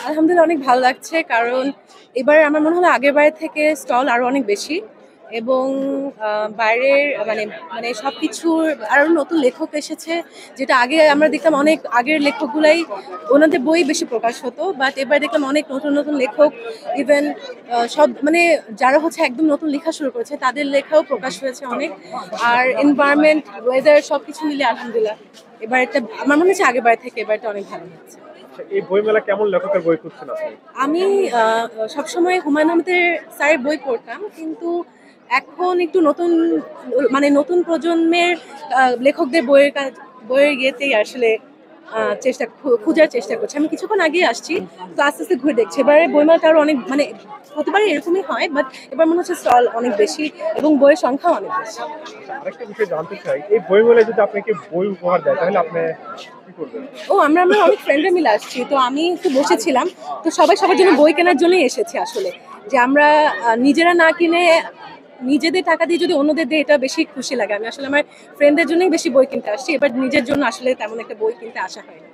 আলহামদুলিল্লাহ অনেক ভালো লাগছে। কারণ এবার আমার মনে হলো আগেরবারের থেকে স্টল আরো অনেক বেশি এবং বাইরের মানে মানে সবকিছুর আরো নতুন লেখক এসেছে। যেটা আগে আমরা দেখতাম অনেক আগের লেখকগুলাই ওনাদের বই বেশি প্রকাশ হতো। বাট এবার দেখলাম অনেক নতুন, নতুন লেখক ইভেন সব মানে যারা হচ্ছে একদম নতুন লেখা শুরু করেছে তাদের লেখাও প্রকাশ হয়েছে অনেক। আর এনভায়রনমেন্ট, ওয়েদার সবকিছু মিলিয়ে আলহামদুলিল্লাহ এবার একটা আমার মনে হচ্ছে আগেরবার থেকে এবারটা অনেক ভালো হচ্ছে। আচ্ছা, এই বইমেলা কেমন লেখকের বই খুঁজছেন আপনি? আমি সবসময় হুমায়ুন আহমেদের স্যারের বই পড়তাম। কিন্তু এখন একটু নতুন মানে নতুন প্রজন্মের লেখকদের বইয়ের ইয়েতেই আসলে খোঁজার চেষ্টা করছি। আমি কিছুক্ষণ আগেই আসছি। তো আস্তে, আস্তে ঘুরে দেখছি। এবারে বইমেলাটা আরো অনেক মানে প্রতিবারই এরকমই হয়। বাট এবার মনে হচ্ছে স্টল অনেক বেশি এবং বইয়ের সংখ্যাও অনেক বেশি। আচ্ছা, আরেকটা বিষয় জানতে চাই, এই বইমেলায় যদি আপনাকে বই উপহার দেয় তাহলে আপনি কি করবেন? আমরা অনেক ফ্রেন্ডরা মিলে আসছি। তো আমি একটু বসেছিলাম। তো সবাই সবার জন্য বই কেনার জন্যই এসেছে আসলে। যে আমরা নিজেরা না কিনে নিজেদের টাকা দিয়ে যদি অন্যদের দেই এটা বেশি খুশি লাগে। আমি আসলে আমার ফ্রেন্ডদের জন্যই বেশি বই কিনতে আসছি। এবার নিজের জন্য আসলে তেমন একটা বই কিনতে আসা হয়নি।